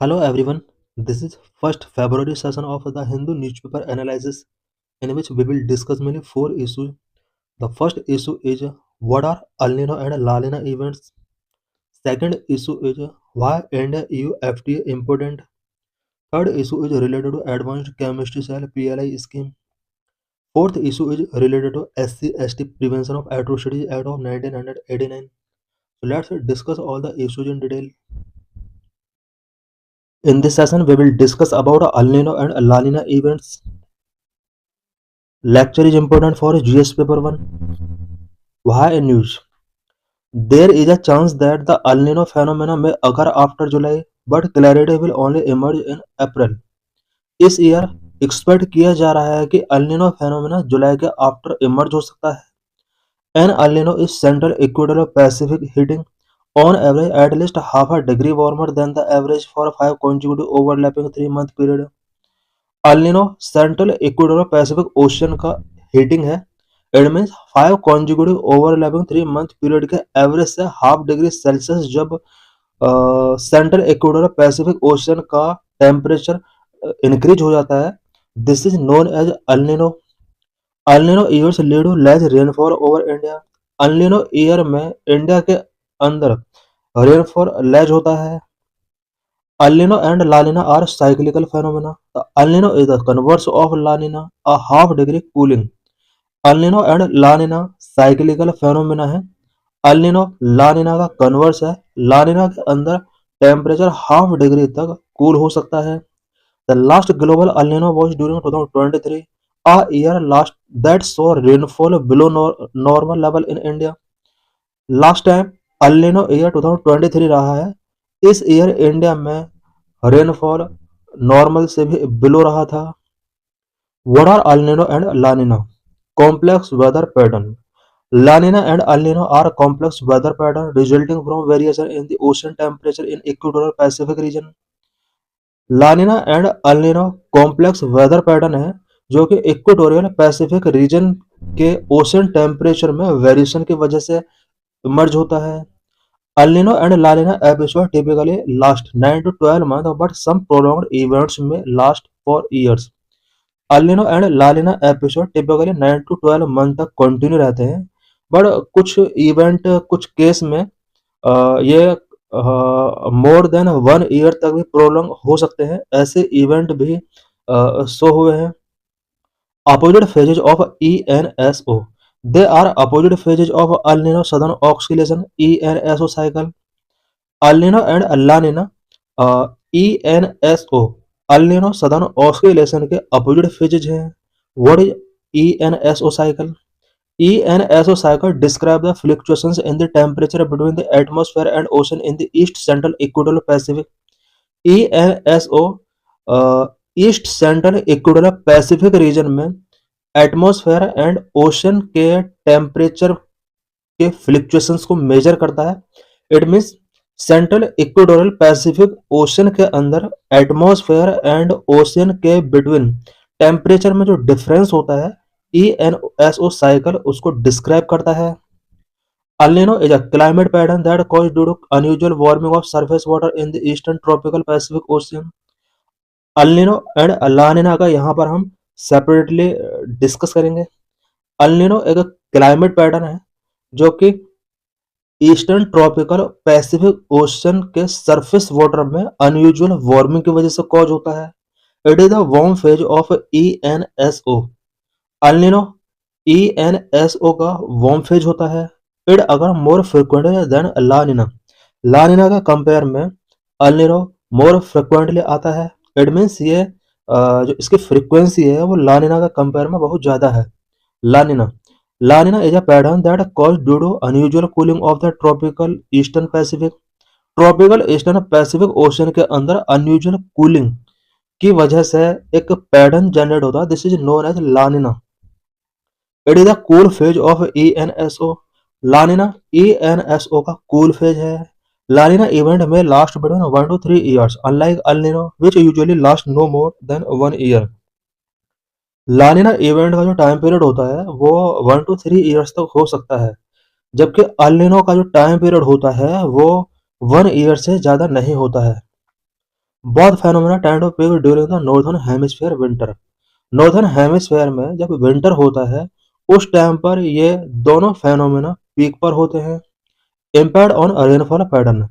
Hello everyone, this is first February session of the Hindu newspaper analysis in which we will discuss mainly four issues. The first issue is what are El Nino and La Nina events. Second issue is why India EU FTA important. Third issue is related to advanced chemistry cell PLI scheme. Fourth issue is related to SC/ST Prevention of Atrocities Act of 1989. So let's discuss all the issues in detail. In this session, we will discuss about El Nino and La Nina events. Lecture is important for GS paper 1. Why news? There is a chance that the El Nino phenomena may occur after July, but clarity will only emerge in April. इस year expect किया जा रहा है कि El Nino phenomena जुलाई के after emerge हो सकता है. An El Nino is central equatorial Pacific heating on average at least half a degree warmer than the average for 5 consecutive overlapping 3-month period. El Nino central equatorial Pacific ocean का heating है. It means 5 consecutive overlapping 3-month period के average से half degree Celsius जब central equatorial Pacific ocean का temperature increase हो जाता है. This is known as El Nino. El Nino years lead to less rainfall over India. El Nino year में India के अंदर रेनफॉल लेस होता है. El Nino and La Nina are cyclical phenomena. The El Nino is the converse of La Nina, a half degree cooling. El Nino and La Nina cyclical phenomena है. El Nino La Nina का converse है. La Nina के अंदर temperature half degree तक cool हो सकता है. The last global El Nino was during 2023, a year last that saw rainfall below normal level in India. Last time El Nino year 2023 रहा है. इस ईयर इंडिया में रेनफॉल नॉर्मल से भी बिलो रहा था. What are El Nino and La Nina? Complex weather pattern. La Nina and El Nino are complex weather patterns resulting from variation in the ocean temperature in equatorial Pacific region. La Nina and El Nino complex weather pattern है जो कि equatorial Pacific region के ocean temperature में variation की वजह से emerge होता है. El Nino and La Nina episodes typically last 9 to 12 months, but some prolonged events may last for years. El Nino and La Nina episode typically 9 to 12 month तक continue रहते हैं, but कुछ event कुछ case में ये more than 1 year तक भी prolong हो सकते हैं. ऐसे इवेंट भी शो हुए हैं. Opposite phases of ENSO. They are opposite phases of El Nino Southern Oscillation ENSO cycle. El Nino and La Nina ENSO El Nino Southern Oscillation के opposite phases हैं. What is ENSO cycle? ENSO cycle describe the fluctuations in the temperature between the atmosphere and ocean in the East Central Equatorial Pacific. ENSO east central equatorial Pacific reason में atmosphere and ocean के temperature के fluctuations को major करता है. It means central equatorial Pacific ocean के अंदर atmosphere and ocean के between temperature में जो डिफरेंस होता है ENSO साइकिल उसको डिस्क्राइब करता है. El Nino is a climate pattern that caused due to unusual warming of surface water in the eastern tropical Pacific Ocean. El Nino and La Nina का यहाँ पर हम सेपरेटली डिस्कस करेंगे. El Nino एक climate pattern है जो कि eastern tropical Pacific ocean के सरफेस वाटर में अनयूजुअल वार्मिंग की वजह से कॉज होता है. It is the warm phase of ENSO. El Nino ENSO का वार्म फेज होता है. It occurs more frequently than La Nina. La Nina का कंपेयर में El Nino मोर फ्रिक्वेंटली आता है. इट मीन्स ये जो इसकी फ्रीक्वेंसी है वो La Nina का कंपेयर में बहुत ज़्यादा है. La Nina is a pattern that caused due to unusual cooling of the tropical eastern Pacific. Tropical eastern Pacific ocean के अंदर अनयूजुअल कूलिंग की वजह से एक पैटर्न जनरेट होता है. This is known as La Nina. It is a cool phase of ENSO. La Nina ENSO का cool phase है. La Nina event may last between 1 to 3 years, unlike El Nino, which usually lasts no more than 1 year. La Nina event का जो time period होता है वो 1 to 3 years तक हो सकता है, जबकि El Nino का जो टाइम पीरियड होता है वो 1 year से ज़्यादा नहीं होता है. Both phenomena tend to peak during the northern hemisphere winter. Northern hemisphere में जब विंटर होता है उस टाइम पर ये दोनों फेनोमेना पीक पर होते हैं। Impact on rainfall pattern,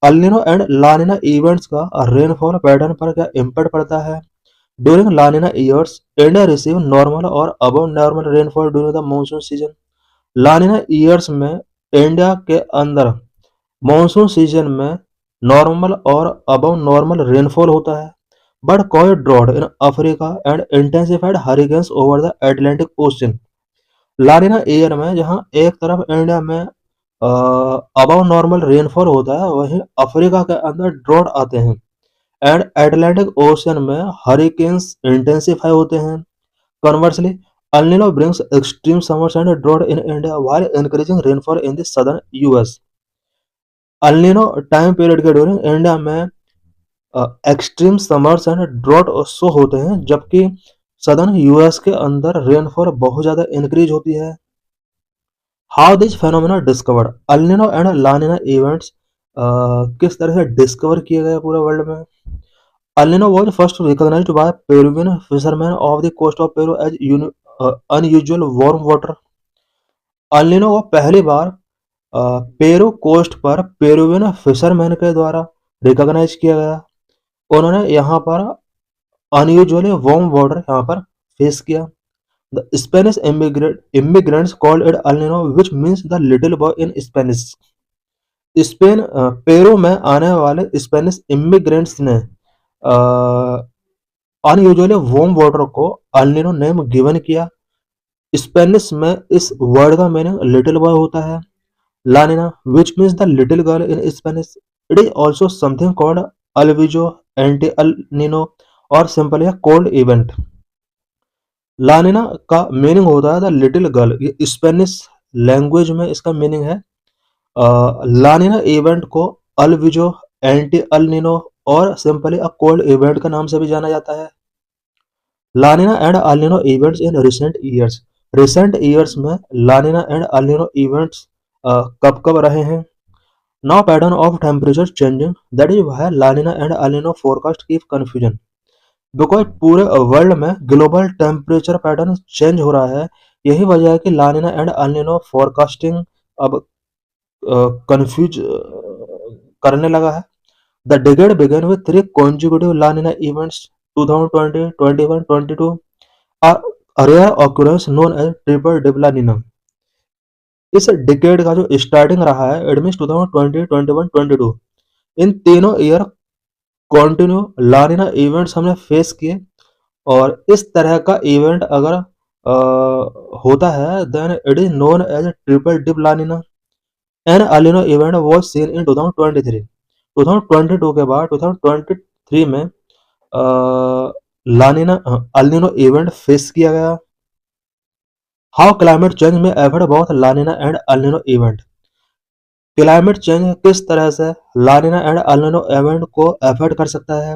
El Nino and La Nina events का रेनफॉल पैटर्न पर क्या इम्पैक्ट पड़ता है? During La Nina years India receive normal और above normal rainfall during the monsoon season. La Nina years में इंडिया के अंदर मानसून सीजन में नॉर्मल और अबव नॉर्मल रेनफॉल होता है, but cause drought in Africa and intensified hurricanes over the Atlantic ocean. La Nina year में जहां एक तरफ इंडिया में अबव नॉर्मल रेनफॉल होता है, वहीं अफ्रीका के अंदर ड्रॉट आते हैं एंड अटलांटिक ओशन में हरिकेन्स इंटेंसिफाई होते हैं। Conversely, El Nino brings extreme summers and drought in India while increasing rainfall in the southern US. El Nino time period के दौरान इंडिया में extreme summers and drought show होते हैं, जबकि southern US के अंदर रेनफॉल बहुत ज्यादा इंक्रीज होती है। How this phenomena discovered, El Nino and La Nina events किस तरह से डिस्कवर किए गए पूरे वर्ल्ड में? El Nino was first recognized by Peruvian fishermen off the coast of Peru as unusual warm water. El Nino को पहली बार Peru coast पर पेरुवियन फिशरमैन के द्वारा रिकॉग्नाइज किया गया। उन्होंने यहाँ पर अनयूजुअली वार्म वाटर यहाँ पर फेस किया। The Spanish immigrants called it El Nino, which means the little boy in Spanish. Spain Peru में आने वाले स्पेनिश इमिग्रेंट्स ने अनयूजुअली वार्म वाटर को El Nino नेम गिवन किया। स्पेनिश में इस वर्ड का मीनिंग लिटिल बॉय होता है। La Nina, which means the little girl in Spanish. It is also something called alviso, anti-El Nino और simply a cold event. La Nina का meaning होता है द लिटिल गर्ल। ये Spanish language में इसका meaning है। La Nina इवेंट को alviso, anti-El Nino और सिंपली अ कोल्ड इवेंट का नाम से भी जाना जाता है। La Nina and El Nino events in recent years. Recent years में La Nina and El Nino events कब कब रहे हैं? Now pattern of temperature changing, that is why La Nina and El Nino forecast keep confusion. Because पूरे world में global temperature pattern change हो रहा है, यही वजह है कि La Nina and El Nino forecasting अब कंफ्यूज करने लगा है। The decade began with three consecutive La Nina events 2020, 21, 22, a rare occurrence known as triple dip La Nina. इस डिकेड का जो स्टार्टिंग रहा है इट मींस 2020, 21, 22, इन तीनों year continue La Nina events हमने फेस किए। और इस तरह का इवेंट अगर होता है then it is known as triple dip La Nina. An El Nino event was seen in 2023। 2022 के बाद 2023 में La Nina El Nino event face किया गया। हाउ क्लाइमेट चेंज में एफर्ट बहुत La Nina and El Nino event, climate change किस तरह से La Nina and El Nino event को अफेक्ट कर सकता है?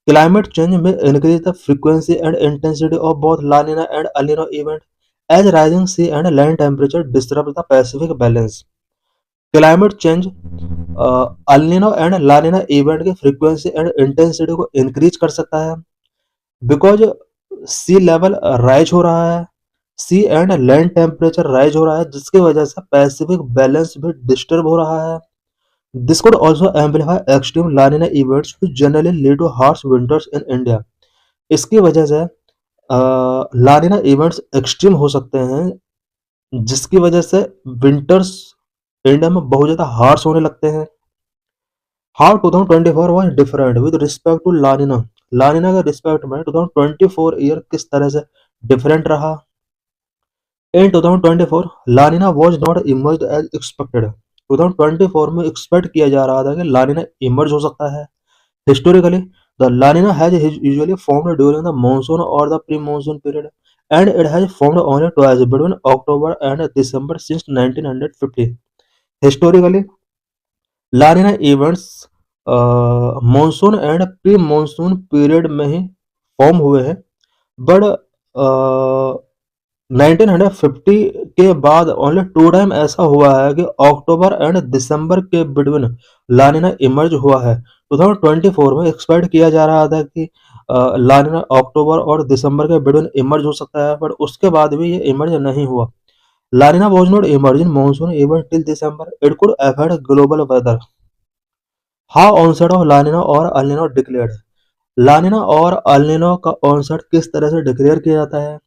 क्लाइमेट चेंज में increase the frequency and intensity of both La Nina and El Nino event as rising sea and land temperature disturb the Pacific balance. Climate change El Nino and La Nina event की frequency and intensity को increase कर सकता है because C level rise हो रहा है, सी and land temperature rise हो रहा है, जिसकी वजह से पैसिफिक बैलेंस भी डिस्टर्ब हो रहा है। This could also amplify extreme La Nina events which generally lead to harsh winters in India. इसकी वजह से ला नीना इवेंट्स एक्सट्रीम हो सकते हैं, जिसकी वजह से विंटर्स इंडिया में बहुत ज़्यादा हार्श होने लगते हैं। How 2024 was different with respect to La Nina. ला नीना के रिस्पेक्ट में 2024 ईयर किस तरह से डिफरेंट रहा? In 2024, La Nina was not emerged as expected. 2024 में एक्सपेक्ट किया जा रहा था कि La Nina इमर्ज हो सकता है। Historically, the La Nina has usually formed during the monsoon or the pre-monsoon period, and it has formed only twice between October and December since 1950. Historically, La Nina events monsoon and pre monsoon period में ही form हुए हैं, but 1950 के बाद only to time ऐसा हुआ है कि October and दिसंबर के बिटवीन लानिना इमर्ज हुआ है। 2024 में एक्सपेक्ट किया जा रहा था कि लानिना अक्टूबर और दिसंबर के बिटवीन इमर्ज हो सकता है, बट उसके बाद भी ये इमर्ज नहीं हुआ। La Nina was not emerge in monsoon even till December, it could affect global weather. How onset of La Nina और अल्निनो डिक्लेयर्ड। लानिना और अल्निनो का ऑनसेट किस तरह से डिक्लेयर किया जाता है?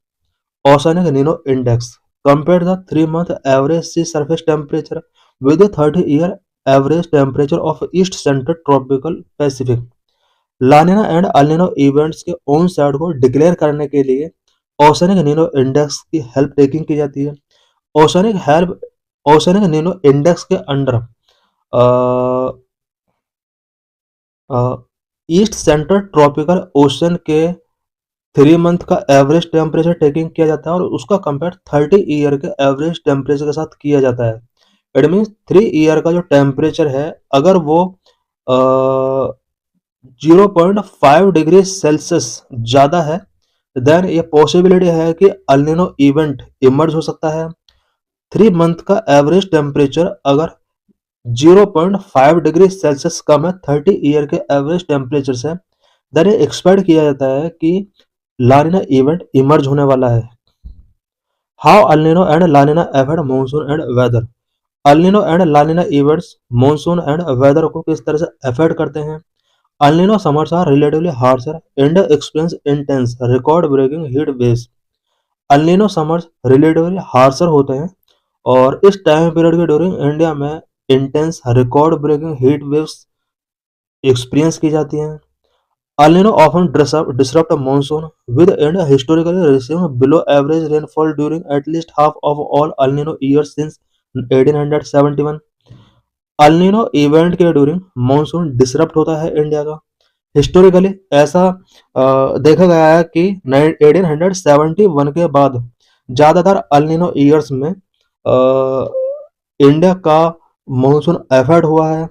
Oceanic Nino Index compared the 3-month average sea surface temperature with the 30-year average temperature of East Central Tropical Pacific। La Nina and El Nino events के ऑन साइड को डिक्लेयर करने के लिए ओशनिक नीनो इंडेक्स की help taking की जाती है। Oceanic help oceanic Nino index के under east central tropical ocean के 3 मंथ का एवरेज टेम्परेचर टेकिंग किया जाता है और उसका कंपेयर 30 ईयर के एवरेज टेम्परेचर के साथ किया जाता है। इट मीन्स 3 ईयर का जो टेम्परेचर है, अगर वो 0.5 डिग्री सेल्सियस ज़्यादा है, देन ये पॉसिबिलिटी है कि अल्निनो इवेंट इमर्ज हो सकता है। 3 मंथ का एवरेज टेम्परेचर अगर 0.5 डिग्री सेल्सियस कम है 30 ईयर के एवरेज टेम्परेचर से, देन ये एक्सपेक्ट किया जाता है कि लानिना इवेंट इमर्ज होने वाला है। How El Nino and La Nina affect monsoon and weather. El Nino and La Nina events monsoon and weather को किस तरह से अफेक्ट करते हैं? El Nino summers are relatively harsher and experience intense record breaking heat waves. El Nino summers relatively harsher होते हैं और इस टाइम पीरियड के ड्यूरिंग इंडिया में intense record breaking heat waves experience की जाती हैं। El Nino often disrupt a monsoon, with India historically receiving below-average rainfall during at least half of all El Nino years since 1871। El Nino event के during monsoon disrupt होता है India का। Historically ऐसा देखा गया है कि 1871 के बाद ज़्यादातर अल नीनो ईयर्स में इंडिया का मानसून अफेक्ट हुआ है।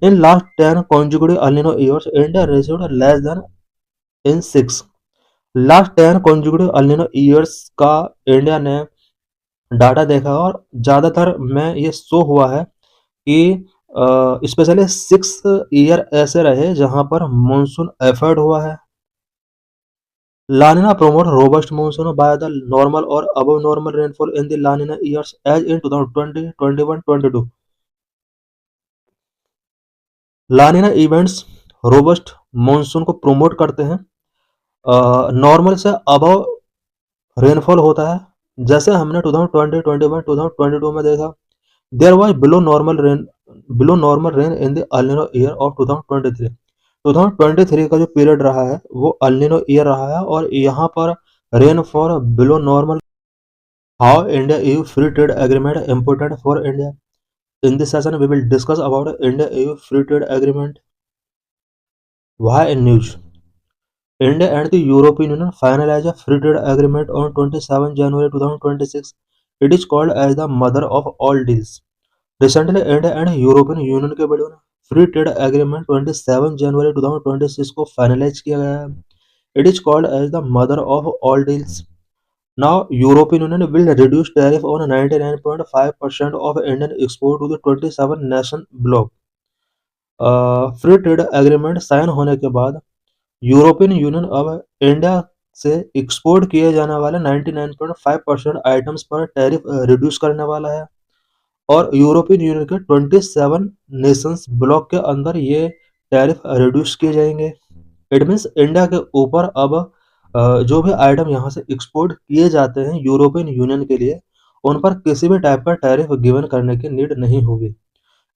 In last 10 consecutive El Nino years, India received less than in 6 last 10 consecutive El Nino years का इंडिया ने डाटा देखा और ज़्यादातर में ये शो हुआ है कि स्पेशली 6 ईयर ऐसे रहे जहाँ पर मानसून अफेक्ट हुआ है। लानिना promote robust monsoon by the normal or above normal rainfall in the La Nina years as in 2020, 21, 22। लानिना events robust monsoon को प्रमोट करते हैं। नॉर्मल से अबव रेनफॉल होता है, जैसे हमने 2020, 21, 2022 में देखा। There was below normal rain in the El Nino year of 2023। 2023 का जो पीरियड रहा है वो एल निनो ईयर रहा है और यहाँ पर rainfall below normal. How India EU free trade agreement important for India. In this session we will discuss about India EU free trade agreement. Why in news. India and the European Union finalized a free trade agreement on 27 January 2026. It is called as the mother of all deals. Recently, India and European Union के बीच free trade agreement 27 जनवरी 2026 को finalize किया गया है। It is called as the mother of all deals. Now European Union will reduce tariff on 99.5% of Indian export to the 27 nation bloc. Free trade agreement sign होने के बाद European Union अब India से export किए जाने वाले 99.5% items पर tariff reduce करने वाला है और यूरोपियन यूनियन के 27 नेशंस ब्लॉक के अंदर ये टैरिफ रिड्यूस किए जाएंगे। इट मीन्स इंडिया के ऊपर अब जो भी आइटम यहाँ से एक्सपोर्ट किए जाते हैं यूरोपियन यूनियन के लिए, उन पर किसी भी टाइप का टैरिफ गिवन करने की नीड नहीं होगी।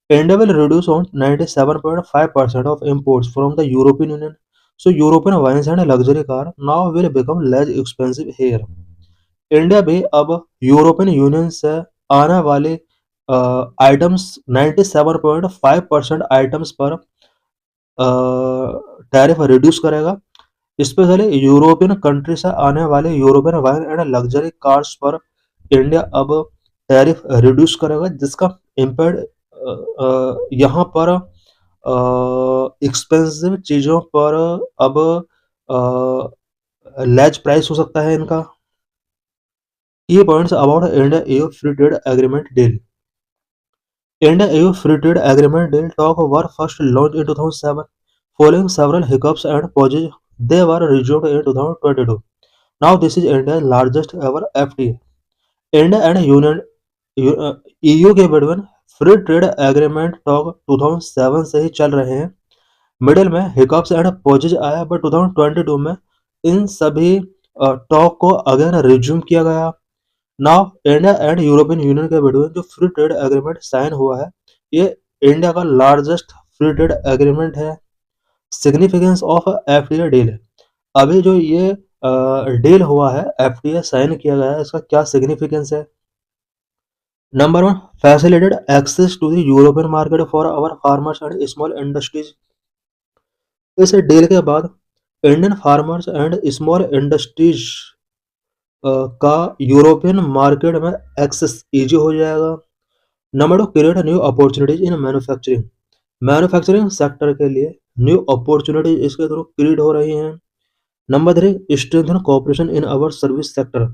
India will reduce on 97.5% of imports from the European Union. So European wines and luxury car now will become less expensive here। India भी अब यूरोपियन यूनियन से आने वाले आइटम्स 97.5% आइटम्स पर टैरिफ रिड्यूस करेगा। स्पेशली यूरोपियन कंट्री से आने वाले European wine and luxury cars पर इंडिया अब टैरिफ रिड्यूस करेगा, जिसका इम्पैक्ट यहाँ पर एक्सपेंसिव चीज़ों पर अब लेज प्राइस हो सकता है इनका। Key points about India-EU Free Trade Agreement deal. India-EU Free Trade Agreement deal talks were first launched in 2007, following several hiccups and pauses. They were resumed in 2022. Now this is India's largest ever FTA. India and EU के between free trade agreement talk 2007 से ही चल रहे हैं। Middle में hiccups and possess आया, but 2022 में इन सभी talk को अगेन रिज्यूम किया गया। Now India and European Union के बिटवीन जो फ्री ट्रेड एग्रीमेंट साइन हुआ है, ये इंडिया का लार्जेस्ट फ्री ट्रेड एग्रीमेंट है। Significance of FTA deal. अभी जो ये डील हुआ है, एफटीए साइन किया गया है, इसका क्या सिग्निफिकेंस है? Number one, facilitated access to the European market for our farmers and small industries. इस डील के बाद Indian farmers and small industries का यूरोपियन मार्केट में एक्सेस इजी हो जाएगा। Number two, create new opportunities in manufacturing. Manufacturing sector के लिए new opportunities इसके थ्रू क्रिएट हो रही हैं। Number three, strengthen cooperation in our service sector.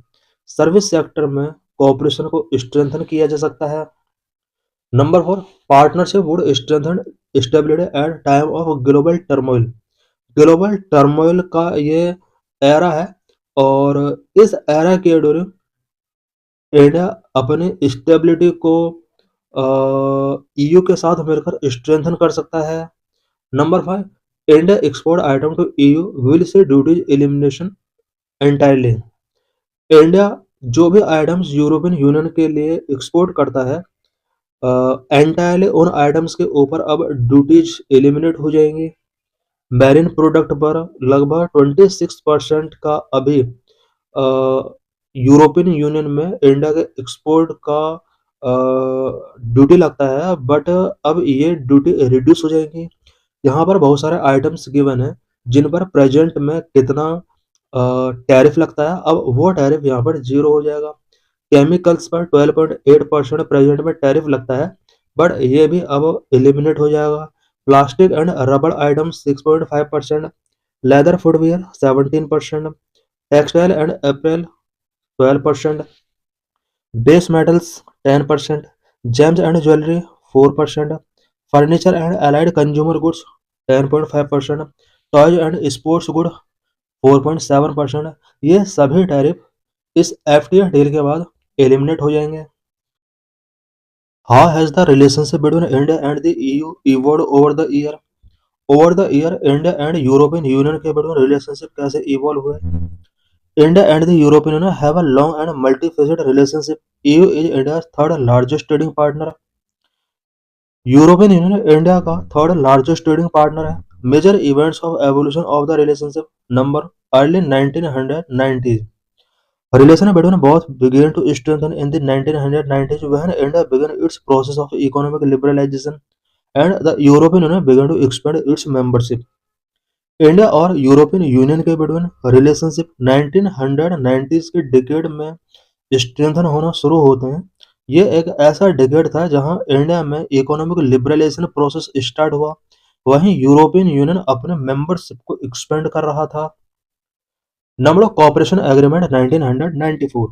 Service sector में कोऑपरेशन को स्ट्रेंथन किया जा सकता है। Number four, partnership would strengthen stability at time of global turmoil. Global turmoil का ये एरा है, और इस एरा के ड्यूरिंग इंडिया अपनी स्टेबिलिटी को ईयू के साथ मिलकर स्ट्रेंथन कर सकता है। Number five, India export item to EU will see duties elimination entirely. India जो भी आइटम्स यूरोपियन यूनियन के लिए एक्सपोर्ट करता है, एंटायरली उन आइटम्स के ऊपर अब ड्यूटीज एलिमिनेट हो जाएंगी। मैरिन प्रोडक्ट पर लगभग 26% का अभी यूरोपियन यूनियन में इंडिया के एक्सपोर्ट का ड्यूटी लगता है, बट अब ये ड्यूटी रिड्यूस हो जाएगी। यहाँ पर बहुत सारे आइटम्स गिवन है जिन पर प्रेजेंट में कितना टैरिफ लगता है, अब वो टैरिफ यहाँ पर जीरो हो जाएगा। केमिकल्स पर 12.8% प्रेजेंट में टैरिफ लगता है, बट ये भी अब एलिमिनेट हो जाएगा। Plastic and rubber items 6.5%, leather footwear 17%, textile and April 12%, base metals 10%, James and jewellery 4%, furniture and allied consumer goods 10.5%, toys and sports good 4.7%। ये सभी टैरिफ इस एफटीए डील के बाद एलिमिनेट हो जाएंगे। How has the relationship between India and the EU evolved over the year? Over the year India and European Union के between relationship कैसे evolve हुए? India and the European Union have a long and multifaceted relationship. EU is India's third largest trading partner. European Union India का third largest trading partner है। Major events of evolution of the relationship. Number, अर्ली 1990s, relation between both began to strengthen in the 1990s when India began its process of economic liberalization and the European Union began to expand its membership. India और European Union के between relationship 1990s के decade में strengthen होना शुरू होते हैं। ये एक ऐसा डिकेड था जहां इंडिया में इकोनॉमिक लिबरलाइजेशन प्रोसेस स्टार्ट हुआ, वहीं यूरोपियन यूनियन अपने मेंबरशिप को एक्सपेंड कर रहा था। Number of corporation agreement 1994।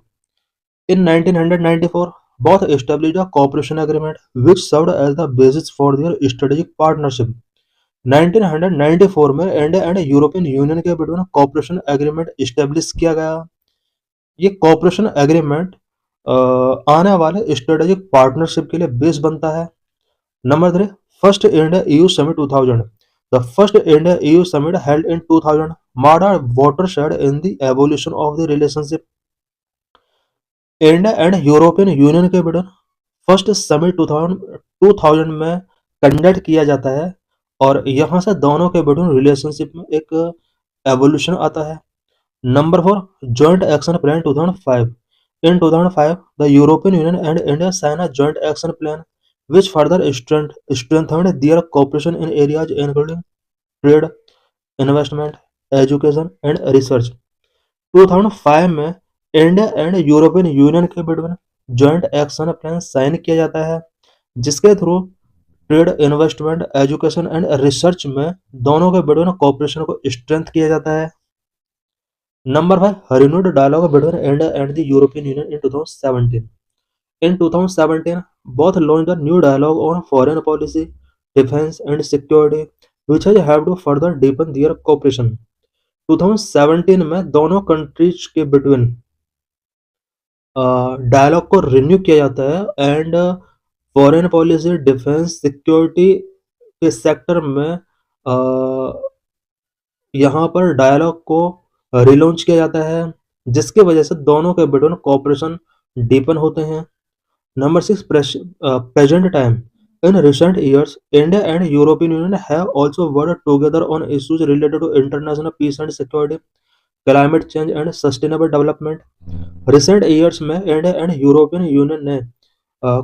In 1994, both established a cooperation agreement which served as the basis for their strategic partnership. 1994 में इंडिया एंड यूरोपियन यूनियन के between corporation agreement establish किया गया। ये कॉपरेशन एग्रीमेंट आने वाले स्ट्रेटेजिक पार्टनरशिप के लिए base बनता है। Number three, first India EU summit 2000। The first India EU summit held in 2000 marked a watershed in the evolution of the relationship. India and European Union के between first summit 2000 में conduct किया जाता है, और यहाँ से दोनों के बिटवीन रिलेशनशिप में एक एवोल्यूशन आता है। Number four, joint action plan 2005। In 2005 the European Union and India sign a joint action plan which further strengthened their cooperation in areas including trade, investment, education and research. 2005 में India and European Union के between joint action plan sign किया जाता है, जिसके through trade, investment, education and research में दोनों के between cooperation को स्ट्रेंथ किया जाता है। Number 5, renewed dialogue between India and the European Union in 2017. In 2017, both launched a new dialogue on foreign policy, defense, and security, which has helped to further deepen their cooperation. 2017 में दोनों countries के between dialogue को renew किया जाता है and foreign policy, defence, security के sector में यहाँ पर डायलॉग को रिलॉन्च किया जाता है, जिसकी वजह से दोनों के बिटवीन कोऑपरेशन डीपन होते हैं। Number 6, present time. In recent years, India and European Union have also worked together on issues related to international peace and security, climate change and sustainable development. Recent years में India and European Union ने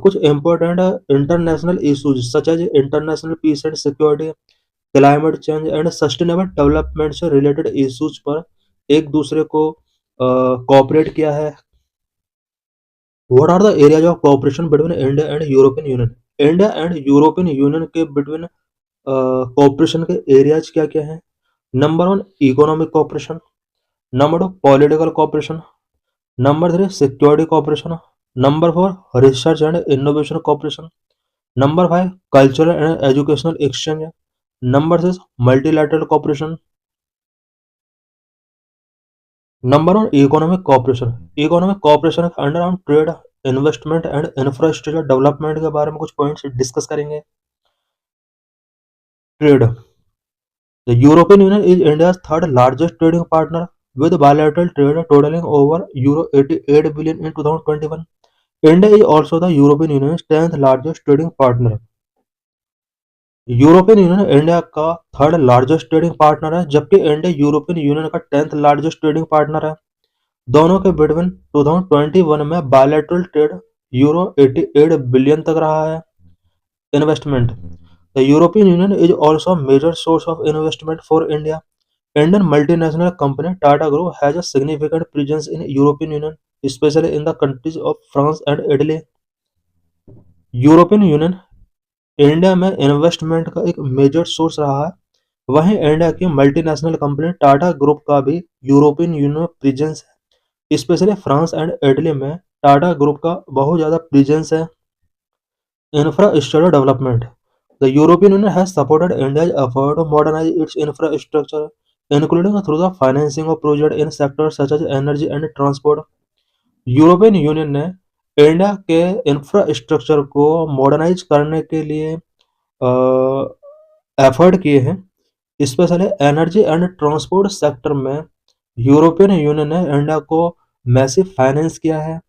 कुछ important international issues such as international peace and security, climate change and sustainable development से related issues पर एक दूसरे को cooperate किया है। What are the areas of cooperation between India and European Union? India and European Union के between cooperation के areas क्या क्या हैं? Number 1, economic cooperation. Number 2, political cooperation. Number 3, security cooperation. Number 4, research and innovation cooperation. Number 5, cultural and educational exchange. Number 6, multilateral cooperation. Number 1, economic cooperation. Economic cooperation के under हम trade, investment and infrastructure development के बारे में कुछ points discuss करेंगे। Trade, the European Union is India's third largest trading partner with bilateral trade totaling over euro 88 billion in 2021. India is also the European Union's 10th largest trading partner. European Union India का third largest trading partner है, जबकि India European union का 10th largest trading partner है। दोनों के between 2021 में bilateral trade euro 88 billion तक रहा है। Investment, the European Union is also major source of investment for India. Indian multinational company Tata Group has a significant presence in European Union, especially in the countries of France and Italy. European Union India में investment का एक major source रहा है। वहीं India की multinational company Tata group का भी European Union में प्रेजेंस है, स्पेशली फ्रांस एंड इटली में टाटा ग्रुप का बहुत ज़्यादा प्रेजेंस है। Infrastructure development, the European Union has supported India's effort to modernize its infrastructure, including through the financing of projects in sectors such as energy and transport. European union ने India के infrastructure को modernise करने के लिए effort किए हैं, specially energy and transport sector में European union ने इंडिया को मैसिव फाइनेंस किया है।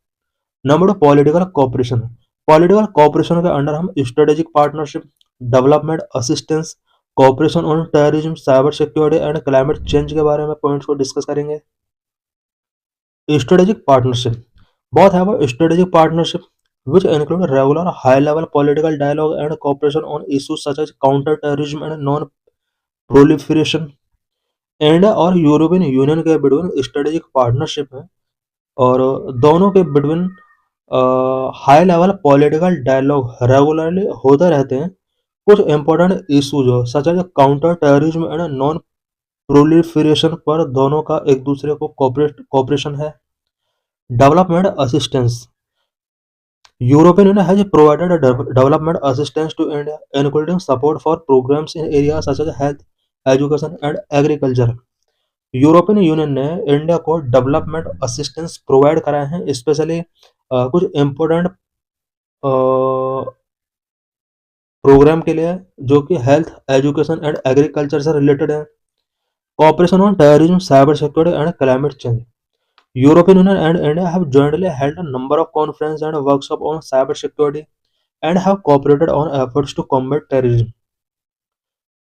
Number 2, political cooperation. Political cooperation के अंडर हम strategic partnership, development assistance, cooperation on terrorism, cyber security and climate change के बारे में पॉइंट्स को डिस्कस करेंगे। Strategic partnership, both have a strategic partnership which include regular high-level political dialogue and cooperation on issues such as counter-terrorism and non-proliferation. India और European Union के between strategic partnership है और दोनों के between high level political dialogue regularly होते रहते हैं। कुछ important issues such as counter terrorism and non proliferation पर दोनों का एक दूसरे को कोऑपरेशन है। Development assistance, European Union has provided development assistance to India, including support for programs in areas such as health, education and agriculture. European union ने India को development assistance provide कराए हैं, स्पेशली कुछ इम्पोर्टेंट प्रोग्राम के लिए जो कि health, education and agriculture से रिलेटेड है। Cooperation on terrorism, cyber security and climate change, European Union and India have jointly held a number of conferences and workshops on cybersecurity and have cooperated on efforts to combat terrorism.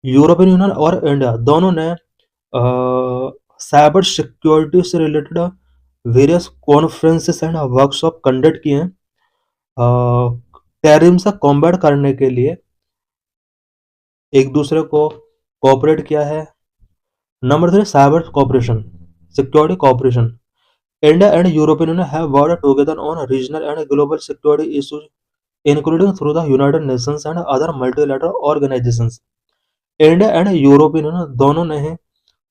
European union और India दोनों ने cyber security से related various conferences and workshop conduct किए हैं terrorism से combat करने के लिए एक दूसरे को कोऑपरेट किया है। Number 3, cyber cooperation, security cooperation. India and European Union have worked together on regional and global security issues, including through the United Nations and other multilateral organizations. India and European union दोनों ने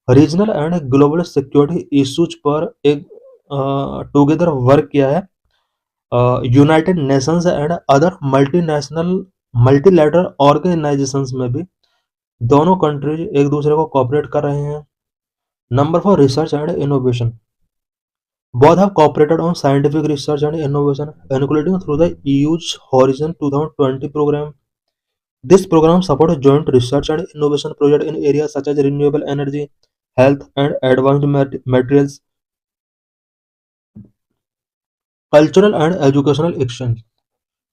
regional and global security issues पर एक together work किया है। United Nations and other multilateral organisations में भी दोनों countries एक दूसरे को कोऑपरेट कर रहे हैं। Number 4, research and innovation. Both have cooperated on scientific research and innovation, including through the EU's Horizon 2020 program. This program supports joint research and innovation projects in areas such as renewable energy, health, and advanced materials. Cultural and educational exchange.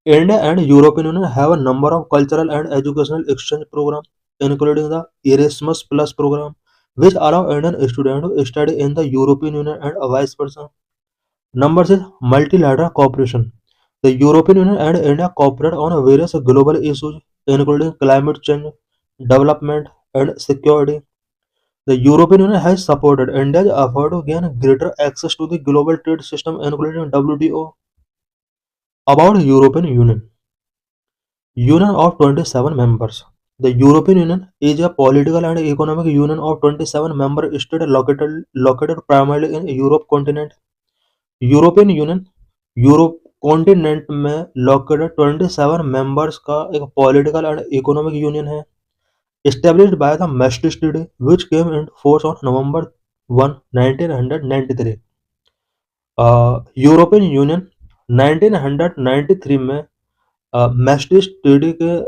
India and European Union have a number of cultural and educational exchange programs, including the Erasmus Plus program, which allow Indian students to study in the European Union and vice versa. Number 6, multilateral cooperation. The European Union and India cooperate on various global issues, including climate change, development, and security. The European Union has supported India's effort to gain greater access to the global trade system, including WTO. About European Union. Union of 27 members. The European Union is a political and economic union of 27 member states located primarily in Europe continent. European union Europe continent में located 27 members का एक political and economic union है, established by the Maastricht Treaty, which came into force on November 1, 1993. European union 1993 में मैस्ट्रिक्ट treaty के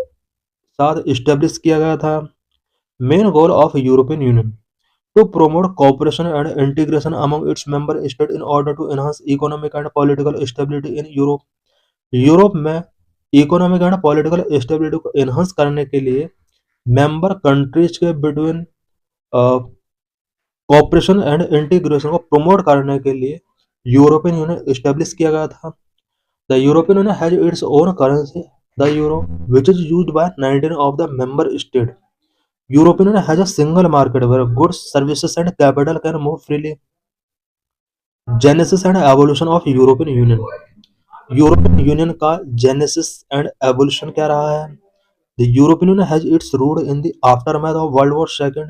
साथ establish किया गया था। Main goal of European union to promote cooperation and integration among its member states in order to enhance economic and political stability in Europe. Europe में economic and political stability को enhance करने के लिए member countries के between cooperation and integration को promote करने के लिए यूरोपियन यूनियन स्टेब्लिश किया गया था। The European Union has its own currency, the euro, which is used by 19 of the member states. European Union has a single market where goods, services, and capital can move freely. Genesis and evolution of European Union. European union का genesis and evolution क्या रहा है? The European Union has its root in the aftermath of World War II,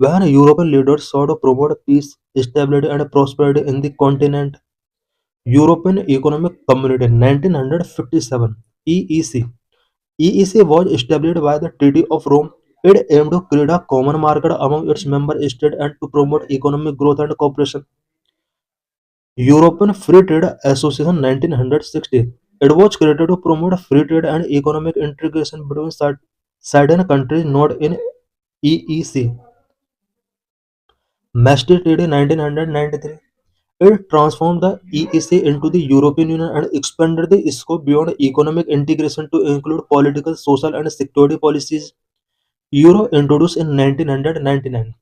when European leaders sought to promote peace, stability, and prosperity in the continent. European Economic Community 1957 EEC. EEC was established by the Treaty of Rome. It aimed to create a common market among its member states and to promote economic growth and cooperation. European Free Trade Association 1960. It was created to promote free trade and economic integration between certain countries not in EEC. Maastricht Treaty 1993. It transformed the EEC into the European Union and expanded the scope beyond economic integration to include political, social, and security policies. Euro introduced in 1999.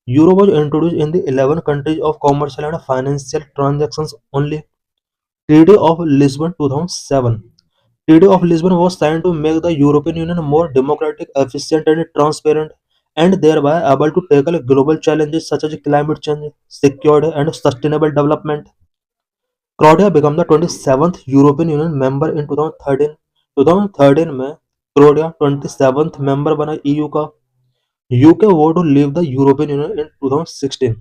Euro was introduced in the 11 countries of commercial and financial transactions only. Treaty of Lisbon 2007. Treaty of Lisbon was signed to make the European Union more democratic, efficient, and transparent, and thereby able to tackle global challenges such as climate change, security, and sustainable development. Croatia became the 27th European Union member in 2013. 2013 में Croatia 27th member बना EU का। UK voted to leave the European Union in 2016.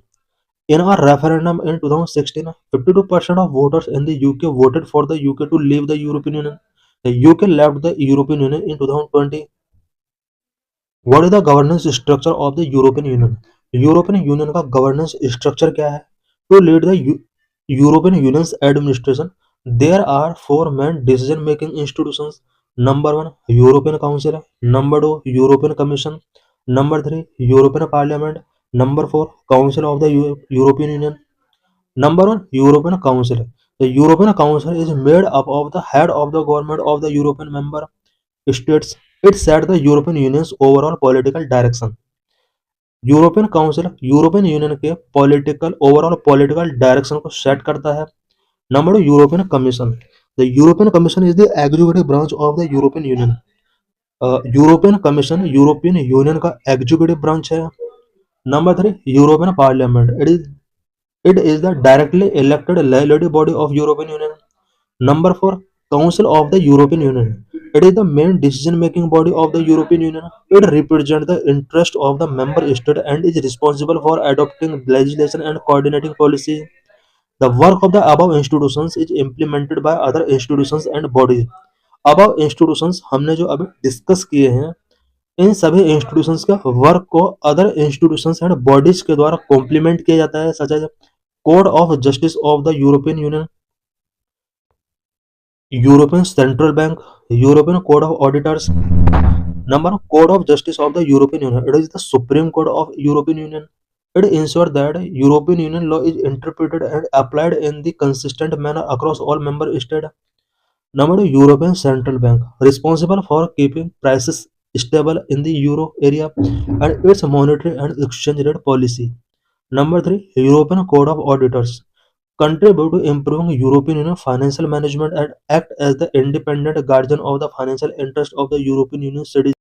In a referendum in 2016, 52% of voters in the UK voted for the UK to leave the European Union. The UK left the European Union in 2020. What is the governance structure of the European Union? European Union का governance structure क्या है? To lead the European Union's administration, there are four main decision-making institutions. Number one, European Council. Number two, European Commission. Number three, European Parliament. Number four, Council of the European Union. Number one, European Council. The European Council is made up of the head of the government of the European member states. It sets the European Union's overall political direction. European council European Union के overall political direction को set करता है। Number 2, European commission. The European commission is the executive branch of the European Union. European commission European union का executive branch है। Number 3, European parliament. It is the directly elected legislative body of European union. Number 4, council of the European union. It is the main decision-making body of the European Union. It represents the interest of the member state and is responsible for adopting legislation and coordinating policy. The work of the above institutions is implemented by other institutions and bodies. above institutions हमने जो अभी discuss किए हैं, इन सभी institutions का work को other institutions and bodies के द्वारा कॉम्प्लीमेंट किया जाता है, such as court of justice of the European Union, European central bank, European court of auditors. Number Code of Justice of the European Union. It is the supreme code of European Union. It ensures that European Union law is interpreted and applied in the consistent manner across all member states. Number two, European Central Bank, responsible for keeping prices stable in the euro area and its monetary and exchange rate policy. Number three, European Code of Auditors, contribute to improving European Union financial management and act as the independent guardian of the financial interest of the European Union citizens.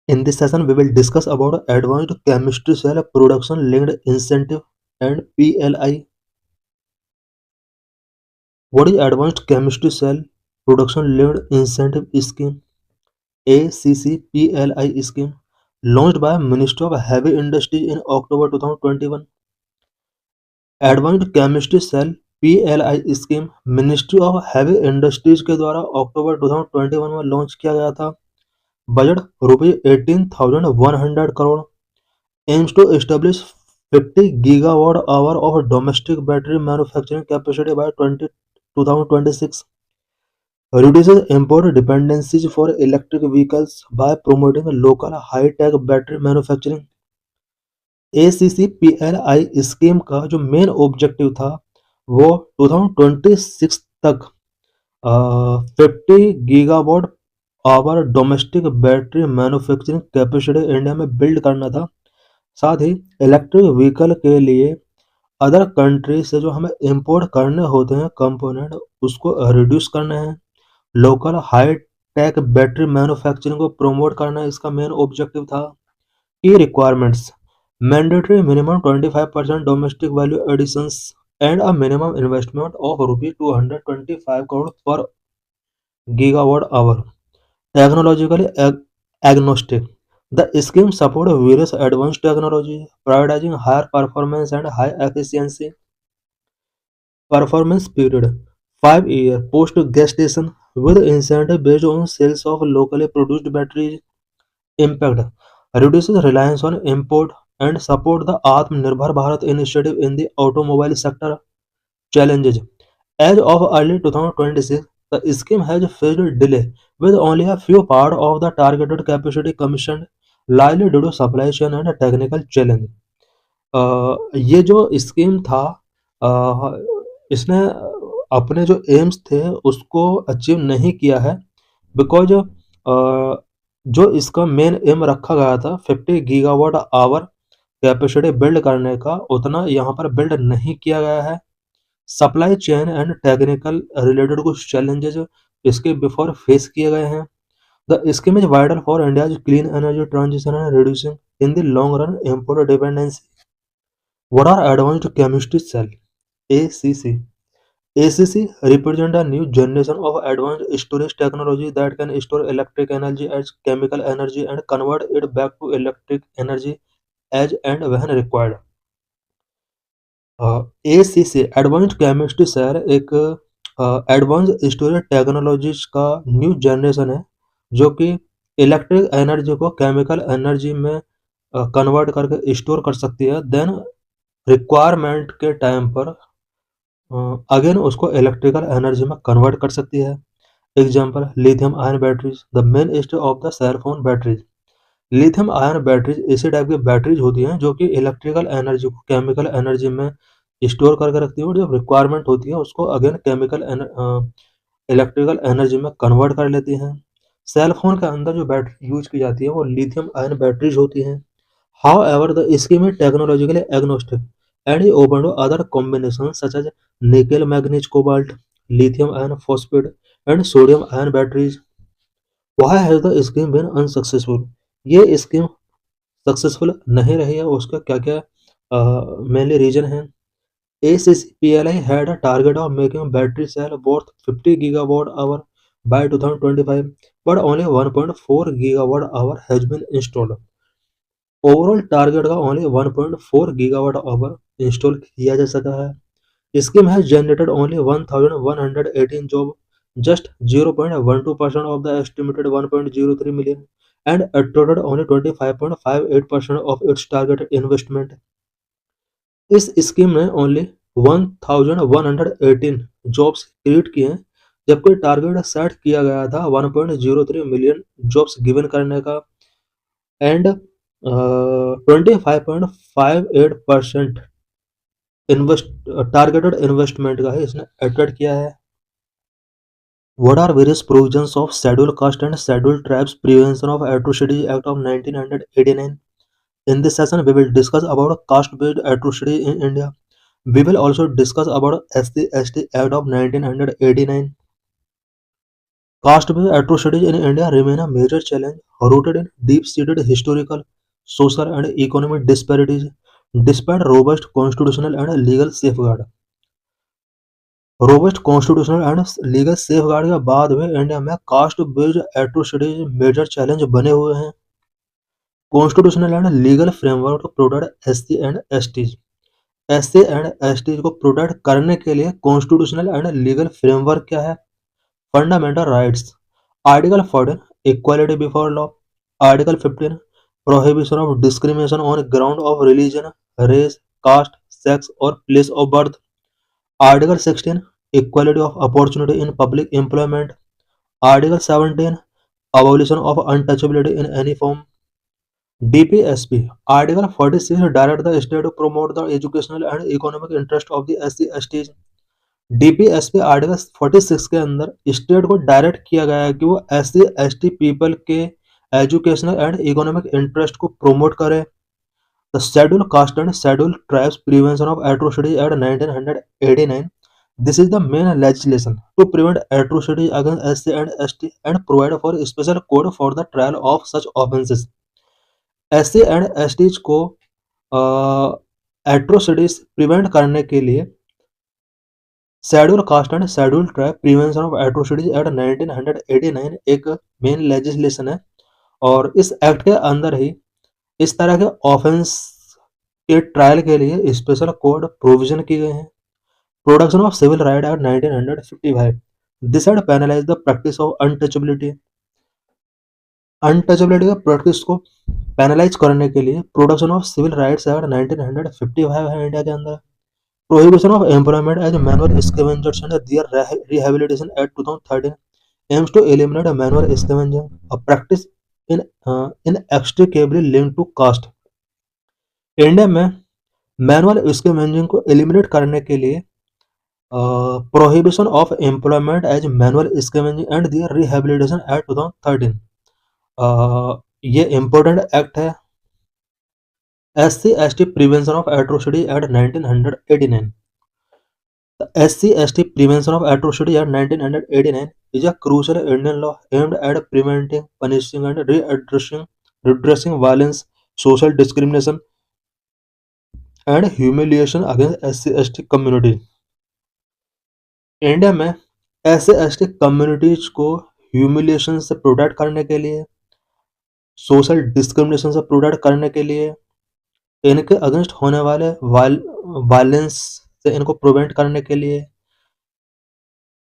In this session, we will discuss about advanced chemistry cell production linked incentive and PLI. What is advanced chemistry cell production linked incentive scheme? ACCPLI scheme, launched by Ministry of Heavy Industries in October 2021. Advanced chemistry cell PLI scheme ministry of heavy industries के द्वारा अक्टूबर 2021 में launch किया गया था. Budget ₹18,100 crore. Aims to establish 50 gigawatt hour of domestic battery manufacturing capacity by 2026. Reduces import dependencies for electric vehicles by promoting local high-tech battery manufacturing. ACCPLI scheme का जो main objective था वो 2026 तक 50 gigawatt hour domestic battery manufacturing capacity India में build करना था. साथ ही electric vehicle के लिए अदर कंट्री से जो हमें इंपोर्ट करने होते हैं कंपोनेंट, उसको रिड्यूस करना है. Local high tech battery manufacturing को प्रमोट करना इसका मेन ऑब्जेक्टिव था. की requirements: mandatory minimum 25% domestic value additions and a minimum investment of ₹225 crore per gigawatt hour. Technologically agnostic, the scheme supports various advanced technology, prioritizing higher performance and high efficiency. Performance period: 5 year post gestation with incentive based on sales of locally produced batteries. Impact: reduces reliance on import and support the Atmanirbhar Bharat initiative in the automobile sector. Challenges: as of early 2026, the scheme has faced delay with only a few part of the targeted capacity commissioned, largely due to supply chain and technical challenge. ये जो scheme था, इसने अपने जो AIIMS थे उसको achieve नहीं किया है, बिकॉज जो इसका मेन एम रखा गया था 50 गीगावाट आवर कैपेसिटी बिल्ड करने का, उतना यहाँ पर बिल्ड नहीं किया गया है. Supply chain and technical related कुछ चैलेंजेस इसके बिफोर फेस किए गए हैं. The scheme is vital for India's clean energy transition and reducing in the long run import dependency. What are advanced chemistry cell? ACC. ACC represent a new generation of advanced storage technology that can store electric energy as chemical energy and convert it back to electric energy as and when required. ACC advanced chemistry cell एक advance storage technologies का new generation है जो कि electric energy को chemical energy में convert करके store कर सकती है, देन रिक्वायरमेंट के टाइम पर अगेन उसको इलेक्ट्रिकल एनर्जी में कन्वर्ट कर सकती है. Example: lithium ion batteries, the mainstay of the cell phone batteries. Lithium ion batteries ऐसे टाइप की बैटरीज होती हैं जो कि इलेक्ट्रिकल एनर्जी को केमिकल एनर्जी में स्टोर करके रखती है और जब रिक्वायरमेंट होती है उसको अगेन केमिकल इलेक्ट्रिकल एनर्जी में कन्वर्ट कर लेती हैं. सेल फोन के अंदर जो बैटरी यूज की जाती है वो लिथियम आयन बैटरीज होती हैं. However, the scheme is technologically agnostic and is open to other combinations such as nickel, manganese, cobalt, lithium iron phosphate, and sodium ion batteries. Why has the scheme been unsuccessful? ये scheme successful नहीं रही है, उसका क्या क्या mainly reason है. ACCPLI had a target of making battery cell worth 50 gigawatt hour by 2025, but only 1.4 gigawatt hour has been installed. Overall target का only 1.4 gigawatt our install किया जा सका है। Scheme has generated only 1118 job, just 0.12% of the estimated 1.03 million, and attracted only 25.58% of its targeted investment. इस scheme ने only 1118 jobs create किए हैं, जबकि टारगेट सेट किया गया था 1.03 मिलियन जॉब्स गिवन करने का, एंड 25.58% इन्वेस्ट टारगेटेड इन्वेस्टमेंट का ही इसने अट्रैक्ट किया है। What are various provisions of Scheduled Caste and Scheduled Tribes Prevention of Atrocities Act of 1989? In this session, we will discuss about caste-based atrocity in India. We will also discuss about SC/ST Act of 1989. Caste-based atrocities in India remain a major challenge rooted in deep-seated historical, social, and economic disparities. Despite robust constitutional and legal safeguard, के बाद में India में caste based atrocities major challenge बने हुए हैं। Constitutional and legal framework to protect SC and STs. SC and STs को protect करने के लिए कॉन्स्टिट्यूशनल एंड लीगल फ्रेमवर्क क्या है? Fundamental rights, article 14 equality before law, article 15 prohibition of discrimination on ground of religion, race, caste, sex और place of birth, article 16 equality of opportunity in public employment, article 17 abolition of untouchability in any form, DPSP, Article 46 direct the state to promote the educational and economic interest of the SC/STs। DPSP article 46 के अंदर state को direct किया गया है कि वो SC/ST people के educational and economic interest को प्रोमोट करे। The schedule caste and schedule tribes prevention of atrocity act 1989, this is the main legislation to prevent atrocities against SC and ST and provide for a special code for the trial of such offences। SC and STs को atrocities prevent करने के लिए schedule caste and schedule tribe prevention of atrocities act 1989 एक main legislation है, और इस act के अंदर ही इस तरह के ऑफेंस के ट्रायल के लिए स्पेशल कोड प्रोविजन की गए हैं। Protection of civil right act 1955, this act penalize the practice of untouchability. Untouchability के प्रैक्टिस को पेनलाइज करने के लिए protection of civil rights act 1955 है इंडिया के अंदर। Prohibition of employment as manual scavengers and their rehabilitation act 2013 aims to eliminate manual scavenging, a practice inextricably linked to caste। India में manual scavenging को eliminate करने के लिए prohibition of employment as manual scavenging and their rehabilitation act 2013, ये important act है। SC/ST prevention of atrocity act 1989। The SC/ST Prevention of Atrocity Act 1989 is a crucial Indian law aimed at preventing, punishing, and redressing violence, social discrimination, and humiliation against SC/ST community। India में SC/ST communities को humiliation से protect करने के लिए, social discrimination से protect करने के लिए, इनके अगेंस्ट होने वाले वायलेंस से इनको प्रिवेंट करने के लिए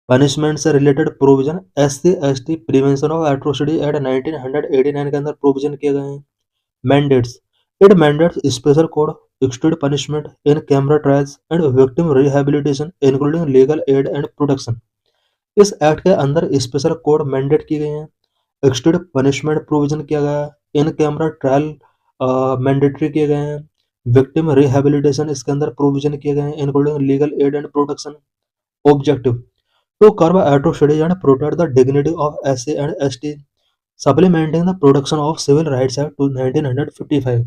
पनिशमेंट से related provision SC/ST prevention of atrocity act 1989 के अंदर प्रोविजन किए गए हैं। Mandates, it mandates special code, extend punishment in camera trials and victim rehabilitation including legal aid and protection. इस एक्ट के अंदर स्पेशल कोड मैंडेट किए गए हैं, एक्सटेंड पनिशमेंट प्रोविजन किया गया है, इन कैमरा ट्रायल मैंडेटरी किए गए हैं, विक्टिम रिहैबिलिटेशन इसके अंदर प्रोविजन किए गए हैं including legal aid and protection. Objective to curb atrocities and protect the dignity of SC and ST, supplementing the Protection of Civil Rights Act 1955।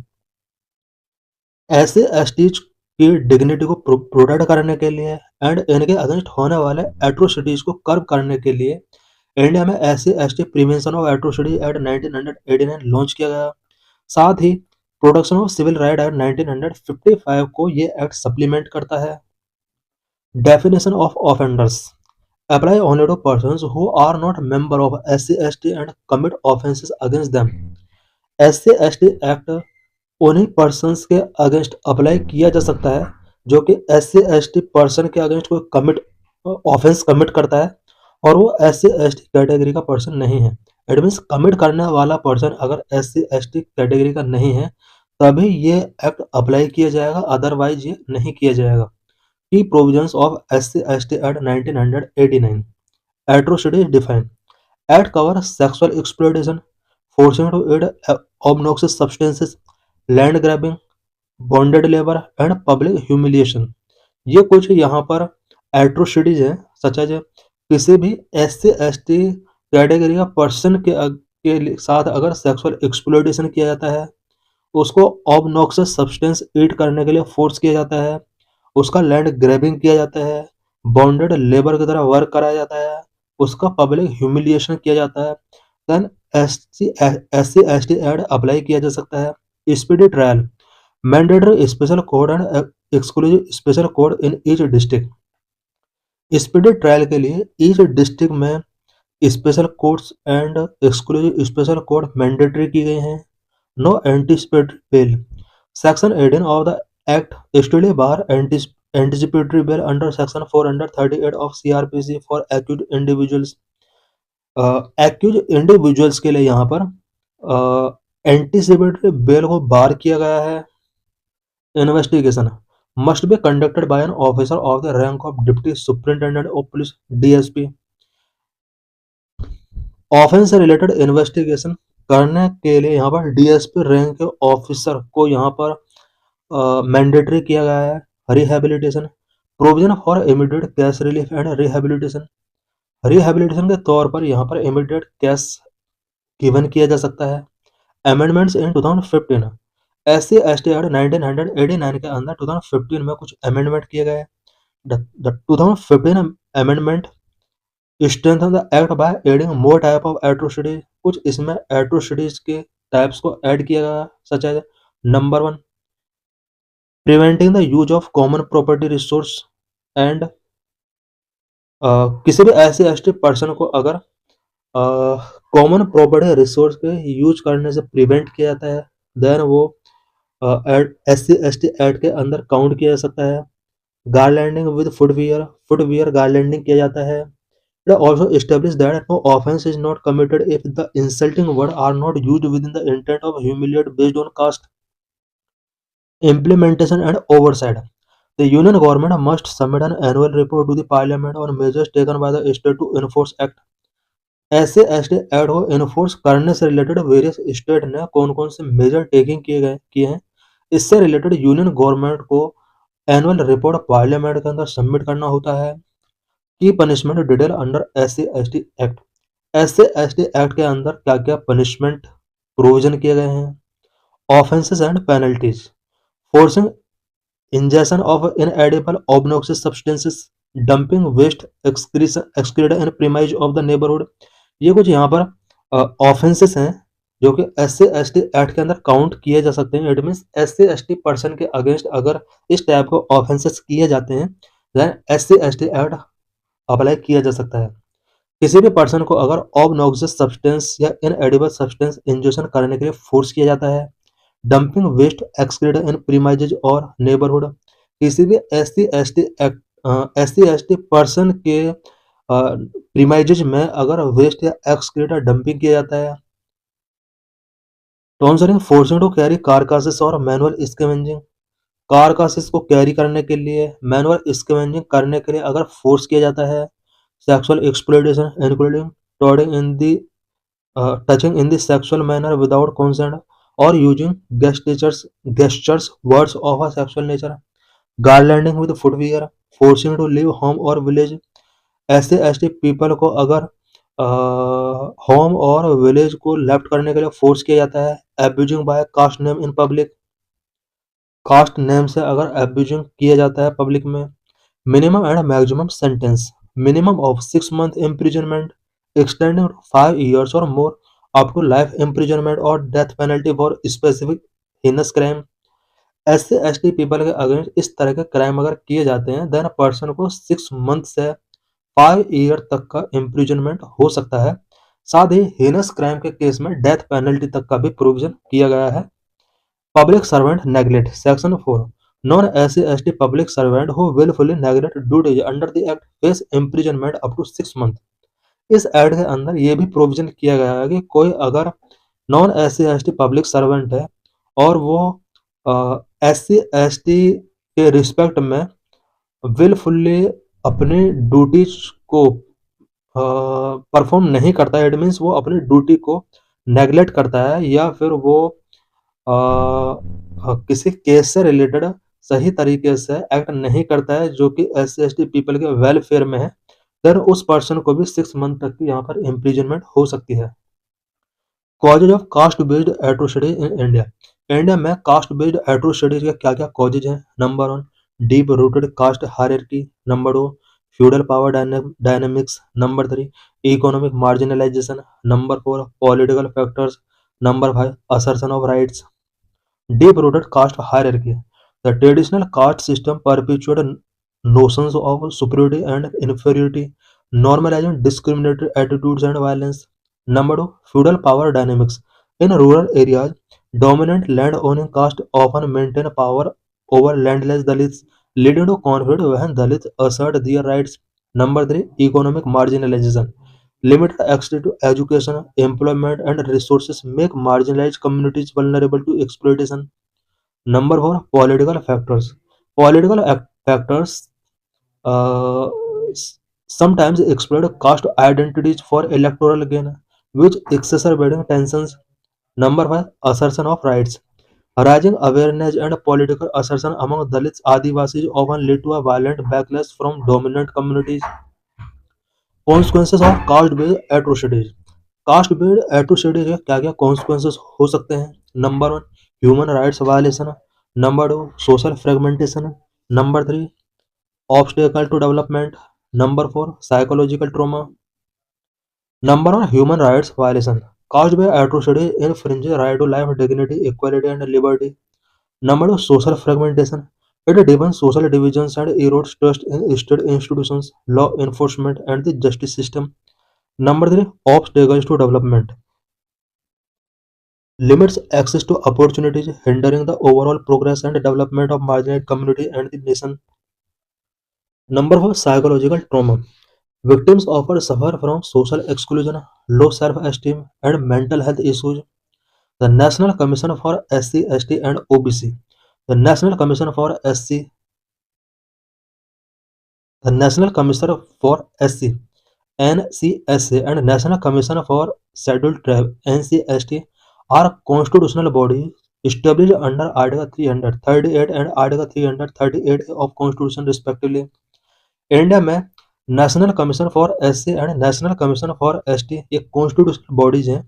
ऐसे STs की डिग्निटी को प्रोटेक्ट करने के लिए एंड इनके अगेंस्ट होने वाले एट्रोसिटीज को कर्ब करने के लिए इंडिया में SC/ST prevention of atrocity act 1989 launch किया गया। साथ ही protection of civil right act 1955 को ये एक्ट सप्लीमेंट करता है। Definition of offenders, apply only to persons who are not member of SC/ST and commit offenses against them. SC/ST act उन्हीं persons के अगेंस्ट अप्लाई किया जा सकता है जो कि SC/ST पर्सन के अगेंस्ट कोई कमिट ऑफेंस कमिट करता है और वो SC/ST कैटेगरी का पर्सन नहीं है। इट मीन्स कमिट करने वाला पर्सन अगर SC/ST कैटेगरी का नहीं है तभी ये एक्ट अप्लाई किया जाएगा, अदरवाइज ये नहीं किया जाएगा। Key provisions of SC/ST Act 1989. Atrocity is defined. Act covers sexual exploitation, forcing to eat obnoxious substances, land grabbing, bonded labor and public humiliation. ये कुछ यहाँ पर एट्रोसिटीज हैं, सच है किसी भी SC/ST कैटेगरी का पर्सन के साथ अगर सेक्सुअल एक्सप्लोइटेशन किया जाता है, उसको ऑबनॉक्सियस सब्सटेंस ईट करने के लिए फोर्स किया जाता है, उसका लैंड ग्रैबिंग किया जाता है, बॉन्डेड लेबर की तरह वर्क कराया जाता है, उसका पब्लिक ह्यूमिलिएशन किया जाता है, देन SC/ST एक्ट अप्लाई किया जा सकता है। Speedy trial, mandatory special court and exclusive special court in each district. Speedy trial के लिए ईच डिस्ट्रिक्ट में special courts and exclusive special court mandatory की गए हैं। No anticipatory bail, section 18 of the act still bar anticipatory bail under section 438 of CRPC for accused individuals. accused individuals के लिए यहाँ पर एंटीसिपेटरी बेल को बार किया गया है। Investigation must be conducted by an officer of the rank of Deputy Superintendent of Police DSP. Offence से related investigation करने के लिए यहाँ पर DSP रैंक के ऑफिसर को यहाँ पर मैंडेटरी किया गया है। Rehabilitation, provision for immediate cash relief and rehabilitation. Rehabilitation के तौर पर यहाँ पर इमीडिएट कैश गिवन किया जा सकता है। अमेंडमेंट्स इन 2015, SC/ST एक्ट 1989 के अंदर 2015 में कुछ अमेंडमेंट किए गए। The 2015 amendment strengthen the act by adding more type of atrocity. कुछ इसमें एट्रोसिटीज के टाइप्स को ऐड किया गया, सच है number 1 preventing the use of common property resource and किसी भी SC/ST पर्सन को अगर कॉमन प्रॉपर्टी रिसोर्स के यूज करने से प्रिवेंट किया जाता है देन वो SC/ST एक्ट के अंदर काउंट किया जा सकता है। गारलैंडिंग विद फुटवियर गारलैंडिंग किया जाता है। It also established that no offense is not committed if the insulting words are not used within the intent of humiliate based on caste. Implementation and oversight. The union government must submit an annual report to the parliament on measures taken by the state to enforce act. SC/ST act को enforce करने से related various state ने कौन कौन से major taking किए हैं, इससे रिलेटेड यूनियन गवर्नमेंट को एनुअल रिपोर्ट पार्लियामेंट के अंदर सबमिट करना होता है। की punishment detail under SC/ST act. SC/ST act के अंदर क्या क्या पनिशमेंट प्रोविजन किए गए हैं। Offences and penalties, forcing injection of inedible obnoxious substances, dumping waste excreta in premise of the neighbourhood. ये कुछ यहाँ पर ऑफेंसेस हैं जो कि SC/ST एक्ट के अंदर काउंट किए जा सकते हैं। इट मीन्स SC/ST पर्सन के अगेंस्ट अगर इस टाइप के ऑफेंसेस किए जाते हैं देन SC/ST एक्ट अप्लाई किया जा सकता है। किसी भी पर्सन को अगर ऑब्नॉक्सियस सब्सटेंस या इनएडिबल सब्सटेंस इंजेक्शन करने के लिए फोर्स किया जाता है, डंपिंग वेस्ट एक्सक्रीड इन प्रीमाइजेज और नेबरहुड, किसी भी SC/ST पर्सन के प्रीमाइजेज में अगर वेस्ट या एक्सक्रीड डंपिंग किया जाता है। टॉन्सरिंग, फोर्सिंग टू कैरी कारकासेस और मैनुअल स्कैवेंजिंग, कारकासेस को कैरी करने के लिए, मैनुअल स्कैवेंजिंग करने के लिए अगर फोर्स किया जाता है। Sexual exploitation including touching in the touching in the sexual manner without consent और using gestures words of a sexual nature. Garlanding with footwear, forcing to leave home और विलेज। SC/ST पीपल को अगर home और village को left करने के लिए force किया जाता है। Abusing by caste name in public, caste name से अगर एब्यूजिंग किया जाता है पब्लिक में। Minimum and maximum sentence, minimum of 6 month imprisonment extending to 5 years or more up to life imprisonment और death penalty for specific heinous crime. SC/ST people के against इस तरह के क्राइम अगर किए जाते हैं देन पर्सन को 6 month से 5 ईयर तक का इम्प्रिजनमेंट हो सकता है। साथ ही हीनस क्राइम के केस में डेथ पेनल्टी तक का भी प्रोविजन किया गया है। Public servant neglect section 4 non SC/ST public servant who willfully neglect duties under the act face imprisonment up to 6 month. इस एक्ट के अंदर ये भी प्रोविजन किया गया है कि कोई अगर नॉन SC/ST पब्लिक सर्वेंट है और वो SC/ST के रिस्पेक्ट में विलफुल्ली अपनी ड्यूटीज को परफॉर्म नहीं करता है, इट मीन्स वो अपनी ड्यूटी को नेग्लेक्ट करता है या फिर वो किसी केस से रिलेटेड सही तरीके से एक्ट नहीं करता है जो कि SC/ST पीपल के वेलफेयर में है, देन उस पर्सन को भी 6 मंथ तक की यहाँ पर इम्प्रिजनमेंट हो सकती है। Causes of caste based atrocity in India. India में कास्ट बेस्ड एट्रोसिटीज के क्या क्या कॉजेज हैं? Number 1 deep rooted caste hierarchy, number 2 feudal power dynamics, number 3 economic marginalization, number 4 political factors, number 5 assertion of rights. Deep rooted caste hierarchy. The traditional caste system perpetuated notions of superiority and inferiority, normalizing discriminatory attitudes and violence. Number 2, feudal power dynamics. In rural areas, dominant land-owning caste often maintain power over landless Dalits, leading to conflict when Dalits assert their rights. Number 3, economic marginalization. Limited access to education, employment, and resources make marginalized communities vulnerable to exploitation. Number 4, political factors. Political factors uh, sometimes exploit caste identities for electoral gain, which exacerbating tensions. Number 5, assertion of rights. Rising awareness and political assertion among Dalits Adivasis often lead to a violent backlash from dominant communities. Consequences of caste-based atrocities. Caste based atrocities के क्या-क्या consequences हो सकते हैं? Number 1 human rights violation, number 2 social fragmentation, number 3 obstacle to development, number 4 psychological trauma. Number 1 human rights violation. Caste based atrocities infringe right to life, dignity, equality and liberty. Number 2 social fragmentation. It deepens social divisions and erodes trust in state institutions, law enforcement and the justice system. Number 3 obstacles to development. Limits access to opportunities, hindering the overall progress and development of marginalized community and the nation. Number 4 psychological trauma. Victims often suffer from social exclusion, low self-esteem, and mental health issues. The National Commission for SC, ST, and OBC. The National Commission for SC, the National Commission for SC, NCSA, and National Commission for Scheduled Tribe (NCST) are constitutional bodies established under Article 338 and Article 338 of Constitution respectively. India में national commission for SC and national commission for ST ये constitutional bodies हैं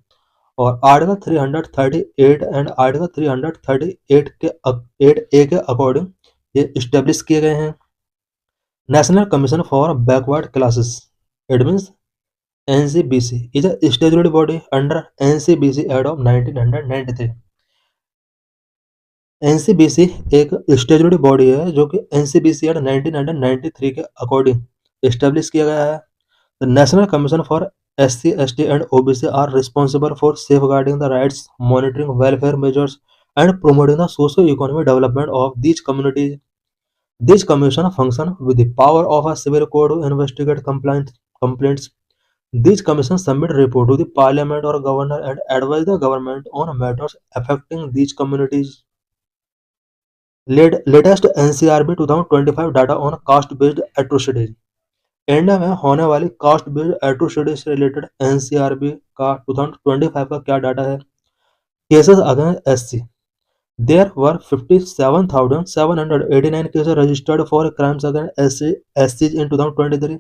और article 338 and article 338 के 8A के according ये establish किए गए हैं। National commission for backward classes, it means NCBC is a statutory body under NCBC Act of 1993। NCBC एक स्टेचुटरी बॉडी है जो कि NCBC Act 1993 के अकॉर्डिंग एस्टेब्लिश किया गया है। The national commission for SC, ST and OBC are responsible for safeguarding the rights, monitoring welfare measures and promoting the socio-economic development of these communities. This commission function with the power of a civil court to investigate complaints. These commissions submit report to the parliament or governor and advise the government on matters affecting these communities. Latest NCRB 2025 data on caste based atrocities. India में होने वाली caste based atrocities से related NCRB का 2025 का क्या data है? Cases against SC, there were 57,789 cases registered for crimes against SCs in 2023,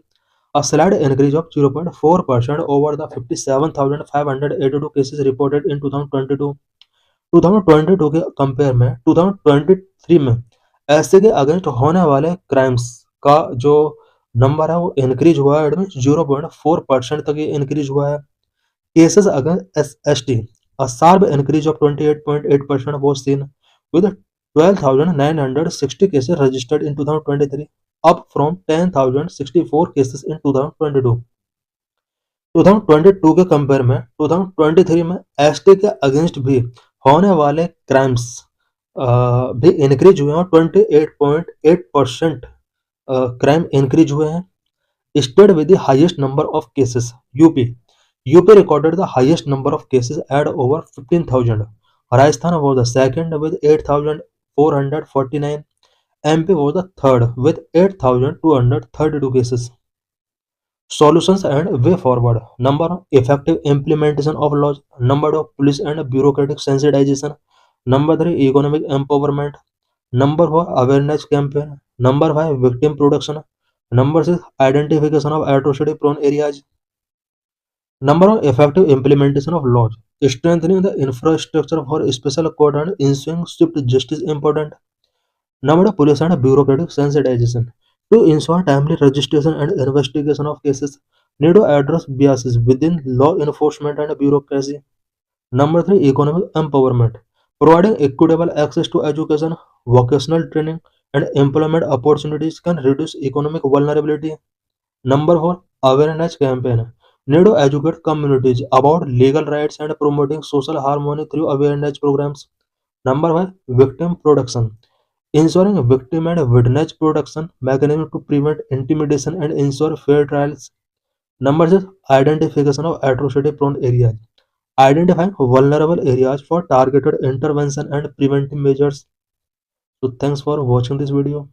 a slight increase of 0.4% over the 57,582 cases reported in 2022। 2022 के compare में 2023 में ऐसे के अगेंस्ट होने वाले क्राइम्स का जो नंबर है वो इंक्रीज हुआ है, इट मीन्स 0.4% तक ये इंक्रीज हुआ है। Cases against ST, a sharp increase of 28.8% was seen with 12,960 cases registered in 2023 up from 10,064 cases in 2022. 2022 के कंपेयर में 2023 में एसटी के अगेंस्ट भी होने वाले क्राइम्स भी इंक्रीज हुए हैं और 28.8% क्राइम इंक्रीज हुए हैं. State with the highest number of cases, UP. UP recorded the highest number of cases at over 15,000. Rajasthan was the second with 8,449. MP was the third with 8,232 cases. Solutions and way forward. Number effective implementation of laws. Number of police and bureaucratic sensitization. Number 3 economic empowerment. Number 4 awareness campaign. Number 5 victim protection. Number 6 identification of atrocity prone areas. Number 1 effective implementation of laws. Strengthening the infrastructure for special court and ensuring swift justice important. Number 2 police and bureaucratic sensitization. To ensure timely registration and investigation of cases, need to address biases within law enforcement and bureaucracy. Number 3 economic empowerment. Providing equitable access to education, vocational training, and employment opportunities can reduce economic vulnerability. Number 4 awareness campaign. Need to educate communities about legal rights and promoting social harmony through awareness programs. Number 5 victim protection. Ensuring victim and witness protection mechanism to prevent intimidation and ensure fair trials. Number 6 identification of atrocity prone areas. Identifying vulnerable areas for targeted intervention and preventive measures. So thanks for watching this video.